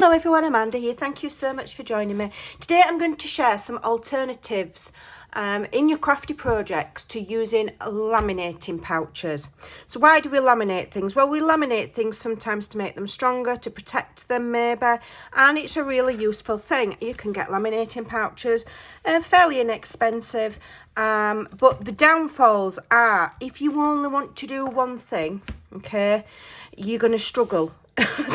Hello everyone, Amanda here. Thank you so much for joining me. Today I'm going to share some alternatives in your crafty projects to using laminating pouches. So why do we laminate things? Well, we laminate things sometimes to make them stronger, to protect them maybe, and it's a really useful thing. You can get laminating pouches, fairly inexpensive, but the downfalls are if you only want to do one thing, okay, you're going to struggle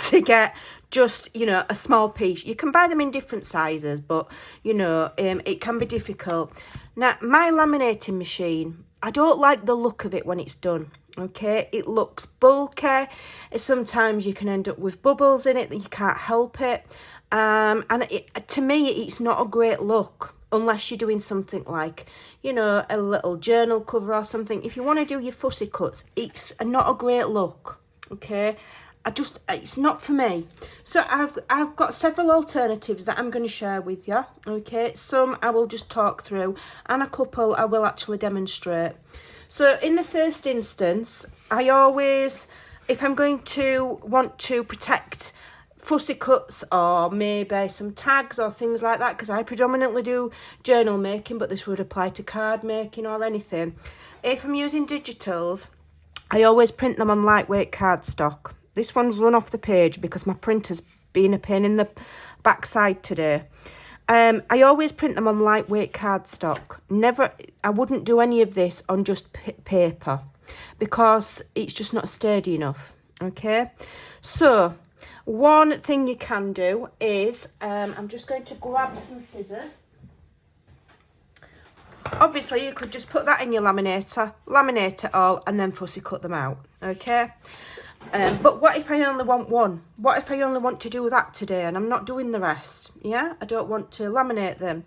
to get just, you know, a small piece. You can buy them in different sizes, but, you know, it can be difficult. Now, my laminating machine, I don't like the look of it when it's done, okay? It looks bulky. Sometimes you can end up with bubbles in it that you can't help it. And to me, it's not a great look unless you're doing something like, you know, a little journal cover or something. If you want to do your fussy cuts, it's not a great look, okay? It's not for me. So I've got several alternatives that I'm going to share with you, okay? Some I will just talk through, and a couple I will actually demonstrate. So in the first instance, I always, if I'm going to want to protect fussy cuts or maybe some tags or things like that, because I predominantly do journal making, but this would apply to card making or anything. If I'm using digitals, I always print them on lightweight cardstock. This one's run off the page because my printer's been a pain in the backside today. I always print them on lightweight cardstock. I wouldn't do any of this on just paper because it's just not sturdy enough, okay? So, one thing you can do is, I'm just going to grab some scissors. Obviously, you could just put that in your laminator, laminate it all, and then fussy cut them out, okay? But what if I only want one? What if I only want to do that today and I'm not doing the rest? Yeah, I don't want to laminate them.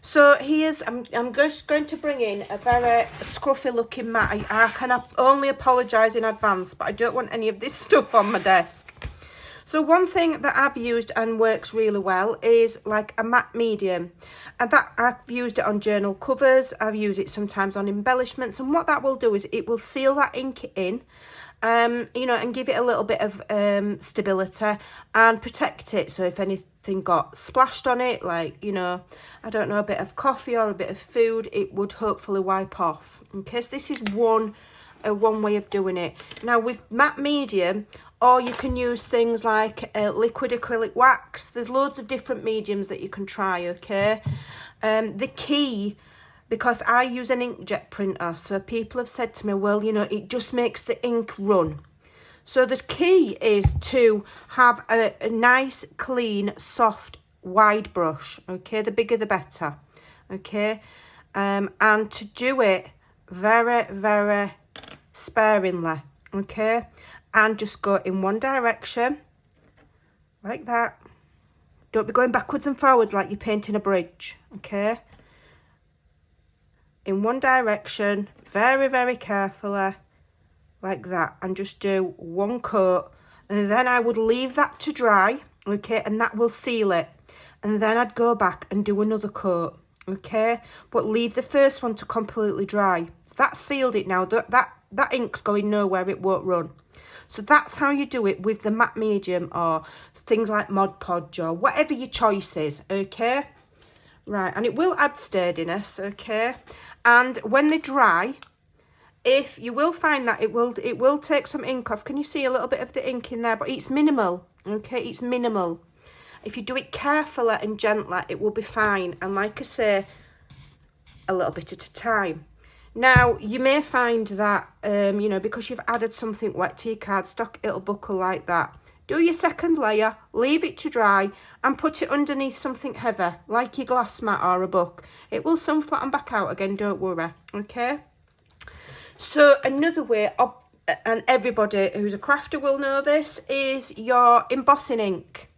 So I'm just going to bring in a very scruffy looking mat. I can only apologise in advance, but I don't want any of this stuff on my desk. So one thing that I've used and works really well is like a matte medium. And that I've used it on journal covers. I've used it sometimes on embellishments. And what that will do is it will seal that ink in. You know, and give it a little bit of stability and protect it. So if anything got splashed on it, like, you know, I don't know, a bit of coffee or a bit of food, it would hopefully wipe off. Okay, so this is one way of doing it. Now with matte medium, or you can use things like liquid acrylic wax. There's loads of different mediums that you can try, okay? The key, because I use an inkjet printer, so people have said to me, well, you know, it just makes the ink run. So the key is to have a nice, clean, soft, wide brush, okay? The bigger the better, okay? And to do it very, very sparingly, okay? And just go in one direction, like that. Don't be going backwards and forwards like you're painting a bridge, okay? In one direction, very, very carefully, like that, and just do one coat, and then I would leave that to dry, okay, and that will seal it, and then I'd go back and do another coat, okay, but leave the first one to completely dry. So that's sealed it now. That ink's going nowhere, it won't run. So that's how you do it with the matte medium or things like Mod Podge or whatever your choice is, okay? Right, and it will add sturdiness, okay? And when they dry, if you will find that it will take some ink off. Can you see a little bit of the ink in there? But it's minimal, okay? It's minimal. If you do it carefully and gently, it will be fine. And like I say, a little bit at a time. Now, you may find that, you know, because you've added something wet to your cardstock, it'll buckle like that. Do your second layer, leave it to dry, and put it underneath something heavy, like your glass mat or a book. It will soon flatten back out again, don't worry, okay? So another way, and everybody who's a crafter will know this, is your embossing ink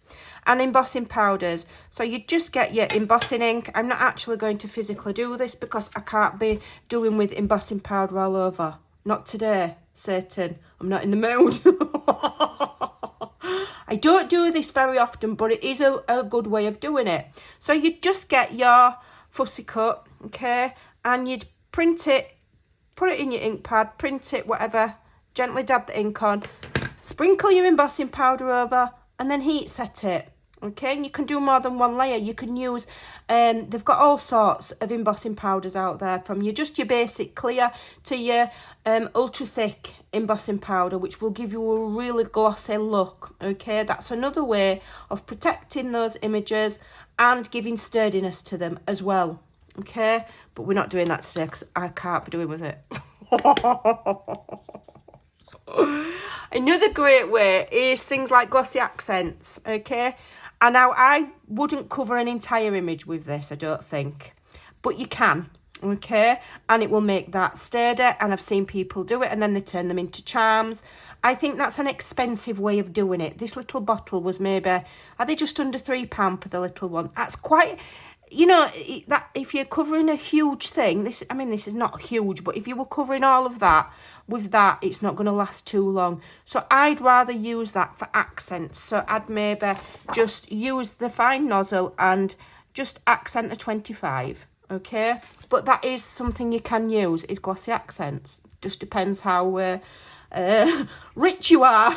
and embossing powders. So you just get your embossing ink. I'm not actually going to physically do this because I can't be doing with embossing powder all over. Not today, Satan. I'm not in the mood. I don't do this very often, but it is a good way of doing it. So you just get your fussy cut, okay, and you'd print it, put it in your ink pad, print it, whatever, gently dab the ink on, sprinkle your embossing powder over, and then heat set it, Okay, and you can do more than one layer. You can use, they've got all sorts of embossing powders out there, from your basic clear to your ultra thick embossing powder, which will give you a really glossy look. Okay, that's another way of protecting those images and giving sturdiness to them as well. Okay, but we're not doing that today because I can't be doing with it. Another great way is things like glossy accents. Okay, and now I wouldn't cover an entire image with this, I don't think, but you can. Okay, and it will make that sturdy, and I've seen people do it and then they turn them into charms. I think that's an expensive way of doing it. This little bottle was maybe, are they just under £3 for the little one? That's quite, you know, that if you're covering a huge thing, this is not huge, but if you were covering all of that with that, it's not going to last too long. So I'd rather use that for accents. So I'd maybe just use the fine nozzle and just accent the 25. Okay, but that is something you can use, is glossy accents. Just depends how rich you are.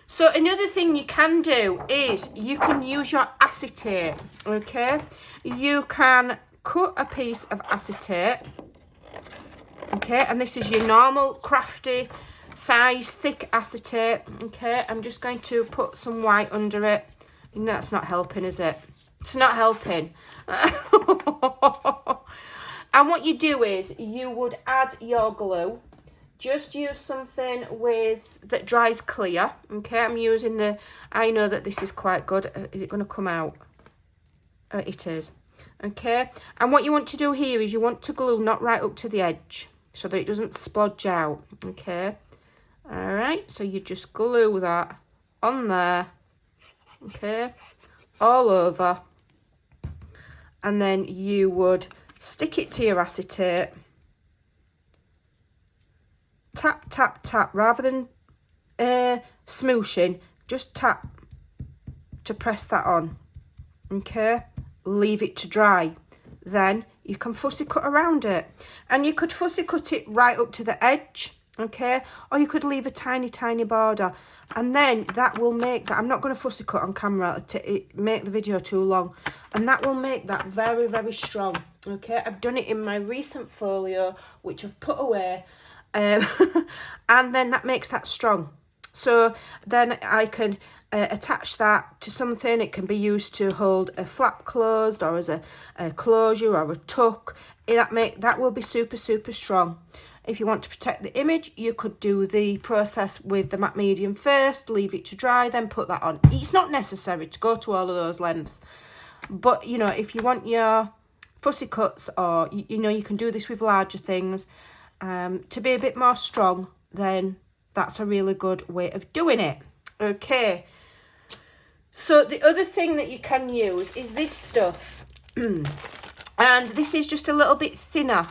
So another thing you can do is you can use your acetate. Okay, you can cut a piece of acetate. Okay, and this is your normal crafty size thick acetate. Okay, I'm just going to put some white under it. And that's not helping, is it? It's not helping. And what you do is you would add your glue. Just use something that dries clear. Okay, I'm using I know that this is quite good. Is it going to come out? It is. Okay, and what you want to do here is you want to glue not right up to the edge so that it doesn't splodge out. Okay, all right, so you just glue that on there. Okay, all over. And then you would stick it to your acetate. Tap, tap, tap. Rather than smooshing, just tap to press that on. Okay? Leave it to dry. Then you can fussy cut around it. And you could fussy cut it right up to the edge. Okay? Or you could leave a tiny, tiny border. And then that will make that, I'm not going to fussy cut on camera to make the video too long. And that will make that very, very strong. Okay, I've done it in my recent folio, which I've put away. And then that makes that strong. So then I can attach that to something. It can be used to hold a flap closed, or as a closure or a tuck. That will be super, super strong. If you want to protect the image, you could do the process with the matte medium first, leave it to dry, then put that on. It's not necessary to go to all of those lengths. But, you know, if you want your fussy cuts, or, you know, you can do this with larger things, to be a bit more strong, then that's a really good way of doing it. Okay. So the other thing that you can use is this stuff. And this is just a little bit thinner.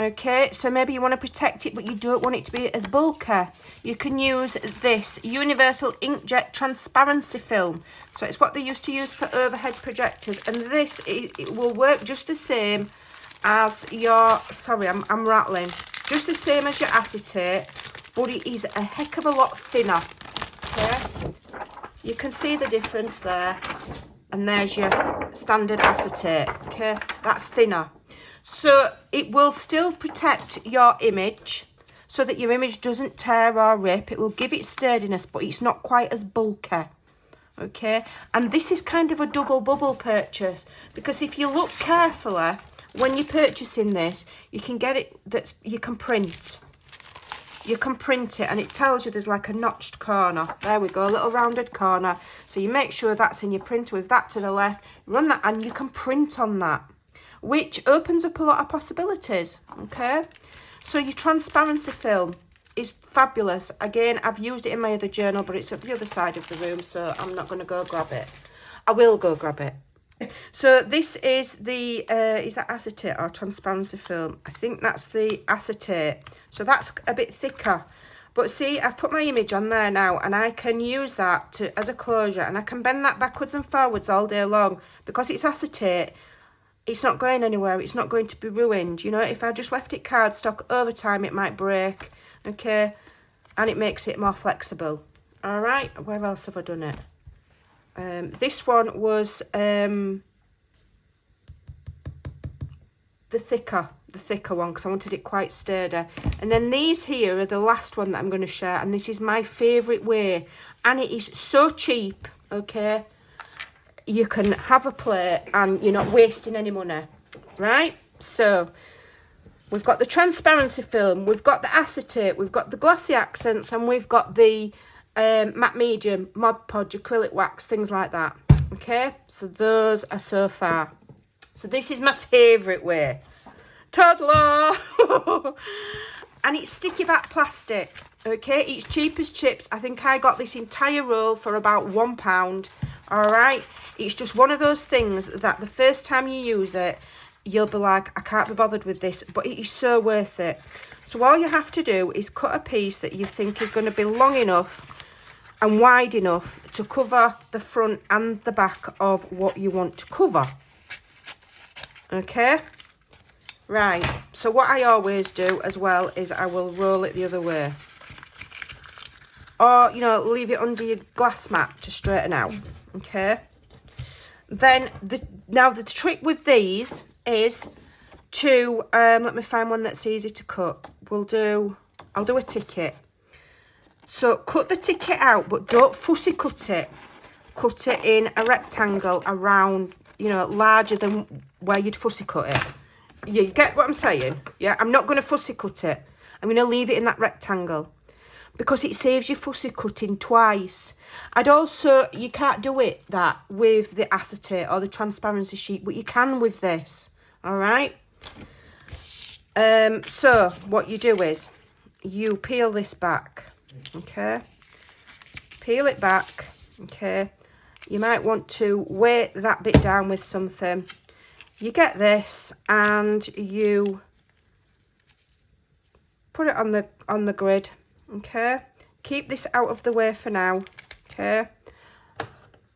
Okay, so maybe you want to protect it, but you don't want it to be as bulky. You can use this universal inkjet transparency film. So it's what they used to use for overhead projectors. And this, it will work just the same as your, sorry, I'm rattling. Just the same as your acetate, but it is a heck of a lot thinner. Okay, you can see the difference there. And there's your standard acetate. Okay, that's thinner. So it will still protect your image so that your image doesn't tear or rip. It will give it sturdiness, but it's not quite as bulky. Okay, and this is kind of a double bubble purchase, because if you look carefully when you're purchasing this, you can get it, you can print it, and it tells you there's like a notched corner. There we go, a little rounded corner. So you make sure that's in your printer with that to the left, run that, and you can print on that, which opens up a lot of possibilities. Okay, so your transparency film is fabulous. Again, I've used it in my other journal, but it's at the other side of the room, so I'm not going to go grab it. I will go grab it. So this is the, is that acetate or transparency film? I think that's the acetate. So that's a bit thicker. But see, I've put my image on there now, and I can use that as a closure, and I can bend that backwards and forwards all day long. Because it's acetate, it's not going anywhere. It's not going to be ruined. You know, if I just left it cardstock over time, it might break. Okay, and it makes it more flexible. All right, where else have I done it? This one was the thicker one, because I wanted it quite sturdy. And then these here are the last one that I'm going to share, and this is my favourite way, and it is so cheap, okay? You can have a plate and you're not wasting any money, right? So we've got the transparency film, we've got the acetate, we've got the glossy accents, and we've got the matte medium, Mod Podge, acrylic wax, things like that. Okay, so those are so far. So this is my favourite way. Toddler! And it's sticky back plastic. Okay, it's cheap as chips. I think I got this entire roll for about £1. All right, it's just one of those things that the first time you use it, you'll be like, I can't be bothered with this, but it is so worth it. So all you have to do is cut a piece that you think is going to be long enough and wide enough to cover the front and the back of what you want to cover. Okay, right, so what I always do as well is I will roll it the other way, or you know, leave it under your glass mat to straighten out. Okay, then now the trick with these is to let me find one that's easy to cut. I'll do a ticket. So cut the ticket out, but don't fussy cut it. Cut it in a rectangle around, you know, larger than where you'd fussy cut it. You get what I'm saying? Yeah, I'm not going to fussy cut it. I'm going to leave it in that rectangle because it saves you fussy cutting twice. I'd also, you can't do that with the acetate or the transparency sheet, but you can with this. All right. So what you do is you peel this back. Okay, peel it back. Okay, you might want to weight that bit down with something. You get this and you put it on the grid. Okay, keep this out of the way for now. Okay,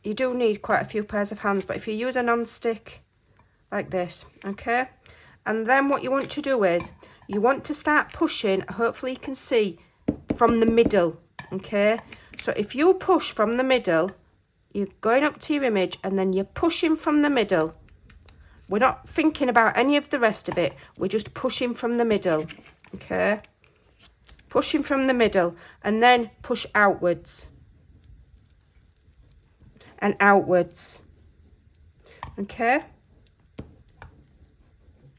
you do need quite a few pairs of hands, but if you use a non-stick like this, okay, and then what you want to do is you want to start pushing. Hopefully you can see from the middle. Okay, so if you push from the middle, you're going up to your image and then you're pushing from the middle. We're not thinking about any of the rest of it, we're just pushing from the middle. Okay, pushing from the middle and then push outwards and outwards. Okay,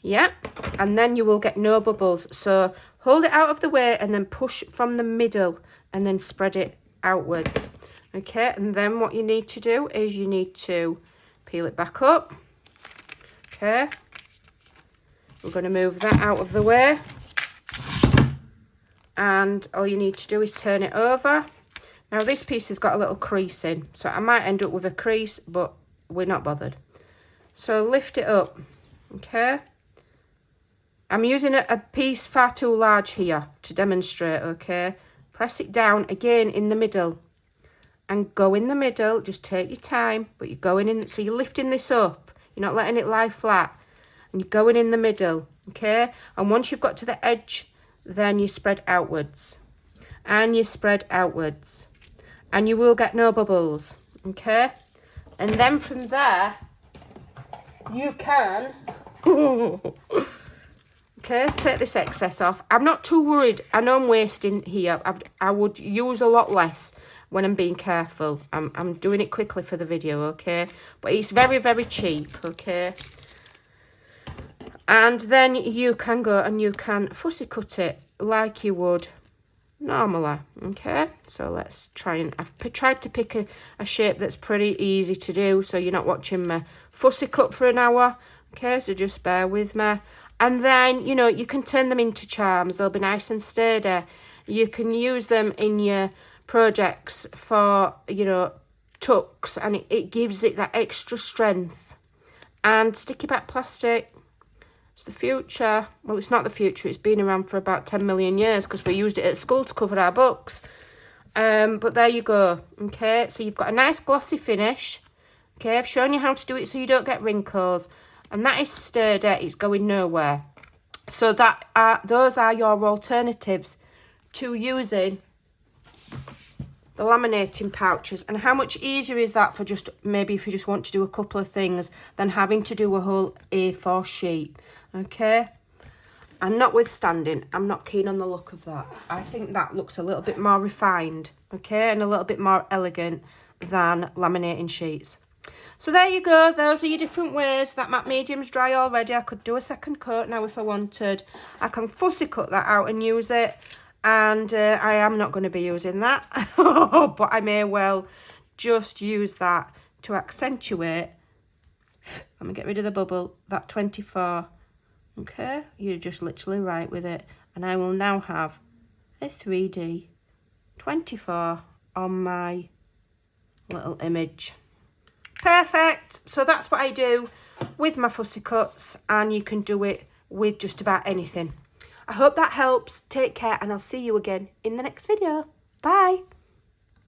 yeah, and then you will get no bubbles. So hold it out of the way and then push from the middle and then spread it outwards. Okay, and then what you need to do is you need to peel it back up. Okay, we're going to move that out of the way. And all you need to do is turn it over. Now this piece has got a little crease in, so I might end up with a crease, but we're not bothered. So lift it up. Okay, I'm using a piece far too large here to demonstrate, okay? Press it down again in the middle and go in the middle. Just take your time, but you're going in, so you're lifting this up. You're not letting it lie flat. And you're going in the middle, okay? And once you've got to the edge, then you spread outwards. And you spread outwards. And you will get no bubbles, okay? And then from there, you can... Okay, take this excess off. I'm not too worried. I know I'm wasting here. I would use a lot less when I'm being careful. I'm doing it quickly for the video, okay? But it's very, very cheap, okay? And then you can go and you can fussy cut it like you would normally, okay? So let's try and... I've tried to pick a shape that's pretty easy to do, so you're not watching me fussy cut for an hour, okay? So just bear with me. And then, you know, you can turn them into charms. They'll be nice and sturdy. You can use them in your projects for, you know, tucks. And it gives it that extra strength. And sticky back plastic. It's the future. Well, it's not the future. It's been around for about 10 million years because we used it at school to cover our books. But there you go. Okay, so you've got a nice glossy finish. Okay, I've shown you how to do it so you don't get wrinkles. And that is sturdy, it's going nowhere. So those are your alternatives to using the laminating pouches. And how much easier is that for just, maybe if you just want to do a couple of things, than having to do a whole A4 sheet, okay? And notwithstanding, I'm not keen on the look of that. I think that looks a little bit more refined, okay? And a little bit more elegant than laminating sheets. So there you go. Those are your different ways. That matte medium's dry already. I could do a second coat now if I wanted. I can fussy cut that out and use it. And I am not going to be using that. But I may well just use that to accentuate. Let me get rid of the bubble. That 24. Okay. You just literally write with it. And I will now have a 3D 24 on my little image. Perfect. So that's what I do with my fussy cuts, and you can do it with just about anything. I hope that helps. Take care, and I'll see you again in the next video. Bye.